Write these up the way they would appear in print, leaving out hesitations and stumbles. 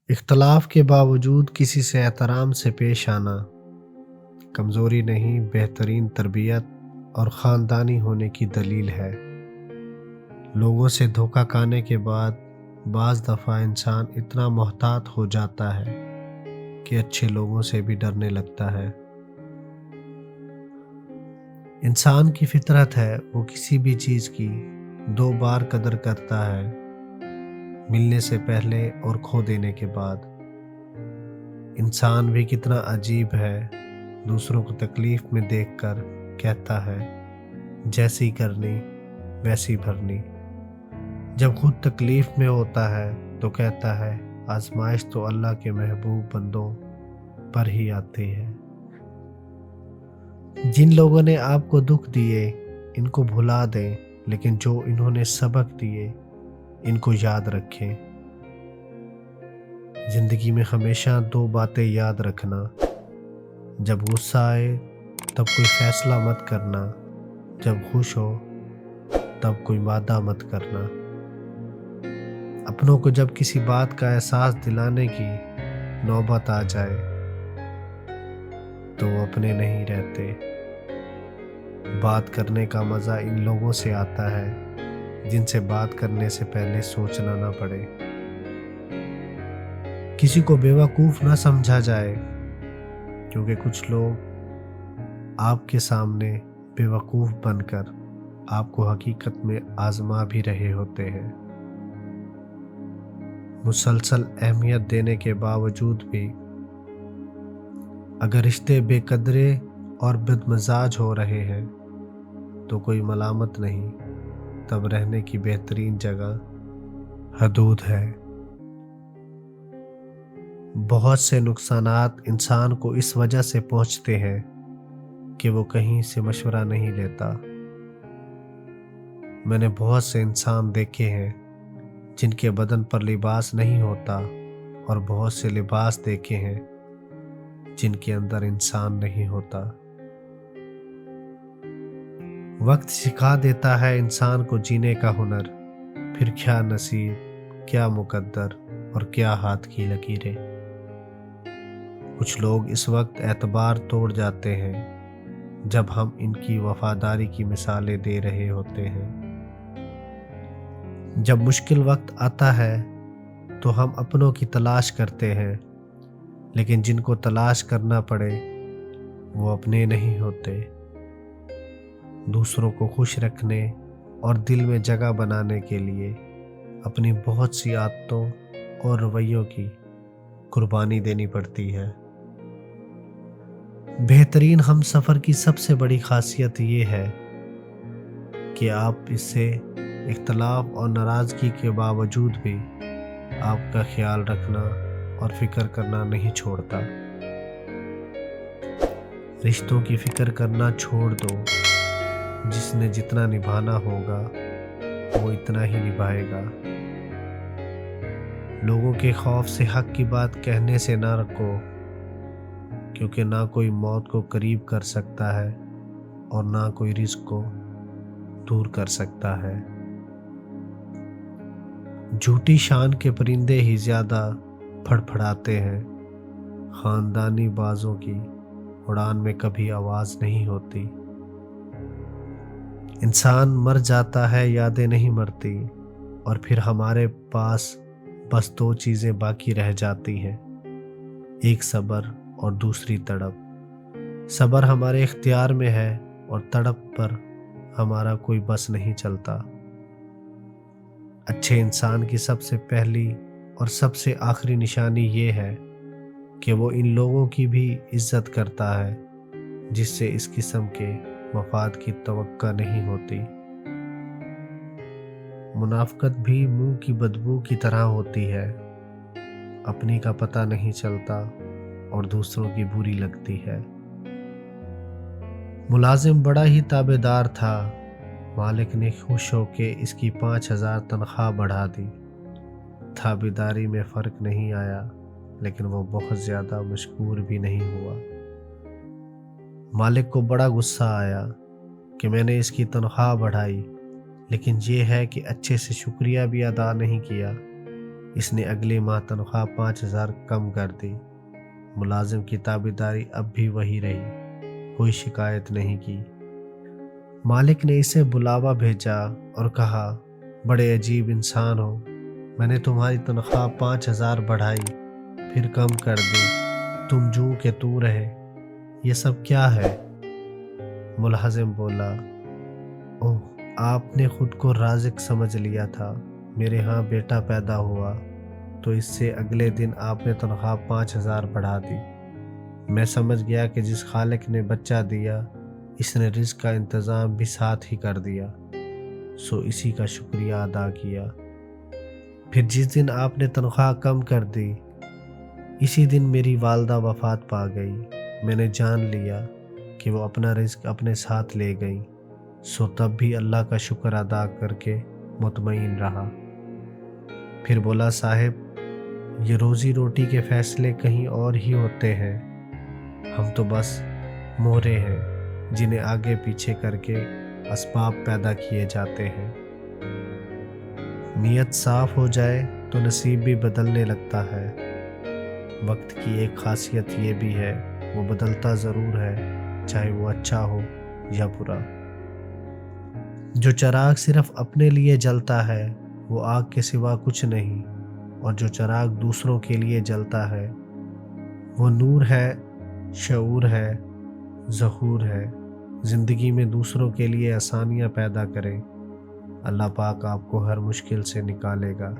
اختلاف کے باوجود کسی سے احترام سے پیش آنا کمزوری نہیں، بہترین تربیت اور خاندانی ہونے کی دلیل ہے۔ لوگوں سے دھوکہ کھانے کے بعد بعض دفعہ انسان اتنا محتاط ہو جاتا ہے کہ اچھے لوگوں سے بھی ڈرنے لگتا ہے۔ انسان کی فطرت ہے، وہ کسی بھی چیز کی دو بار قدر کرتا ہے، ملنے سے پہلے اور کھو دینے کے بعد۔ انسان بھی کتنا عجیب ہے، دوسروں کو تکلیف میں دیکھ کر کہتا ہے جیسی کرنی ویسی بھرنی، جب خود تکلیف میں ہوتا ہے تو کہتا ہے آزمائش تو اللہ کے محبوب بندوں پر ہی آتی ہے۔ جن لوگوں نے آپ کو دکھ دیے ان کو بھلا دیں، لیکن جو انہوں نے سبق دیے ان کو یاد رکھیں۔ زندگی میں ہمیشہ دو باتیں یاد رکھنا: جب غصہ آئے تب کوئی فیصلہ مت کرنا، جب خوش ہو تب کوئی وعدہ مت کرنا۔ اپنوں کو جب کسی بات کا احساس دلانے کی نوبت آ جائے تو وہ اپنے نہیں رہتے۔ بات کرنے کا مزہ ان لوگوں سے آتا ہے جن سے بات کرنے سے پہلے سوچنا نہ پڑے۔ کسی کو بیوقوف نہ سمجھا جائے، کیونکہ کچھ لوگ آپ کے سامنے بیوقوف بن کر آپ کو حقیقت میں آزما بھی رہے ہوتے ہیں۔ مسلسل اہمیت دینے کے باوجود بھی اگر رشتے بے قدرے اور بدمزاج ہو رہے ہیں تو کوئی ملامت نہیں، تب رہنے کی بہترین جگہ حدود ہے۔ بہت سے نقصانات انسان کو اس وجہ سے پہنچتے ہیں کہ وہ کہیں سے مشورہ نہیں لیتا۔ میں نے بہت سے انسان دیکھے ہیں جن کے بدن پر لباس نہیں ہوتا، اور بہت سے لباس دیکھے ہیں جن کے اندر انسان نہیں ہوتا۔ وقت سکھا دیتا ہے انسان کو جینے کا ہنر، پھر کیا نصیب، کیا مقدر اور کیا ہاتھ کی لکیریں۔ کچھ لوگ اس وقت اعتبار توڑ جاتے ہیں جب ہم ان کی وفاداری کی مثالیں دے رہے ہوتے ہیں۔ جب مشکل وقت آتا ہے تو ہم اپنوں کی تلاش کرتے ہیں، لیکن جن کو تلاش کرنا پڑے وہ اپنے نہیں ہوتے۔ دوسروں کو خوش رکھنے اور دل میں جگہ بنانے کے لیے اپنی بہت سی عادتوں اور رویوں کی قربانی دینی پڑتی ہے۔ بہترین ہم سفر کی سب سے بڑی خاصیت یہ ہے کہ آپ اس سے اختلاف اور ناراضگی کے باوجود بھی آپ کا خیال رکھنا اور فکر کرنا نہیں چھوڑتا۔ رشتوں کی فکر کرنا چھوڑ دو، جس نے جتنا نبھانا ہوگا وہ اتنا ہی نبھائے گا۔ لوگوں کے خوف سے حق کی بات کہنے سے نہ رکو، کیونکہ نہ کوئی موت کو قریب کر سکتا ہے اور نہ کوئی رزق کو دور کر سکتا ہے۔ جھوٹی شان کے پرندے ہی زیادہ پھڑ پھڑاتے ہیں، خاندانی بازوں کی اڑان میں کبھی آواز نہیں ہوتی۔ انسان مر جاتا ہے، یادیں نہیں مرتی، اور پھر ہمارے پاس بس دو چیزیں باقی رہ جاتی ہیں، ایک صبر اور دوسری تڑپ۔ صبر ہمارے اختیار میں ہے اور تڑپ پر ہمارا کوئی بس نہیں چلتا۔ اچھے انسان کی سب سے پہلی اور سب سے آخری نشانی یہ ہے کہ وہ ان لوگوں کی بھی عزت کرتا ہے جس سے اس قسم کے مفاد کی توقع نہیں ہوتی۔ منافقت بھی منہ کی بدبو کی طرح ہوتی ہے، اپنی کا پتہ نہیں چلتا اور دوسروں کی بری لگتی ہے۔ ملازم بڑا ہی تابعدار تھا، مالک نے خوش ہو کے اس کی 5,000 تنخواہ بڑھا دی۔ تابعداری میں فرق نہیں آیا، لیکن وہ بہت زیادہ مشکور بھی نہیں ہوا۔ مالک کو بڑا غصہ آیا کہ میں نے اس کی تنخواہ بڑھائی، لیکن یہ ہے کہ اچھے سے شکریہ بھی ادا نہیں کیا۔ اس نے اگلے ماہ تنخواہ 5,000 کم کر دی۔ ملازم کی تابعداری اب بھی وہی رہی، کوئی شکایت نہیں کی۔ مالک نے اسے بلاوا بھیجا اور کہا، بڑے عجیب انسان ہو، میں نے تمہاری تنخواہ 5,000 بڑھائی، پھر کم کر دی، تم جو کہ تو رہے، یہ سب کیا ہے؟ ملازم بولا، اوہ، آپ نے خود کو رازق سمجھ لیا تھا، میرے ہاں بیٹا پیدا ہوا تو اس سے اگلے دن آپ نے تنخواہ 5,000 بڑھا دی۔ میں سمجھ گیا کہ جس خالق نے بچہ دیا، اس نے رزق کا انتظام بھی ساتھ ہی کر دیا، سو اسی کا شکریہ ادا کیا۔ پھر جس دن آپ نے تنخواہ کم کر دی، اسی دن میری والدہ وفات پا گئی۔ میں نے جان لیا کہ وہ اپنا رزق اپنے ساتھ لے گئی، سو تب بھی اللہ کا شکر ادا کر کے مطمئن رہا۔ پھر بولا، صاحب، یہ روزی روٹی کے فیصلے کہیں اور ہی ہوتے ہیں، ہم تو بس مہرے ہیں جنہیں آگے پیچھے کر کے اسباب پیدا کیے جاتے ہیں۔ نیت صاف ہو جائے تو نصیب بھی بدلنے لگتا ہے۔ وقت کی ایک خاصیت یہ بھی ہے، وہ بدلتا ضرور ہے، چاہے وہ اچھا ہو یا برا۔ جو چراغ صرف اپنے لیے جلتا ہے وہ آگ کے سوا کچھ نہیں، اور جو چراغ دوسروں کے لیے جلتا ہے وہ نور ہے، شعور ہے، ظہور ہے۔ زندگی میں دوسروں کے لیے آسانیاں پیدا کریں، اللہ پاک آپ کو ہر مشکل سے نکالے گا۔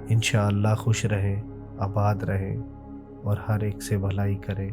انشاءاللہ خوش رہیں، آباد رہیں اور ہر ایک سے بھلائی کریں۔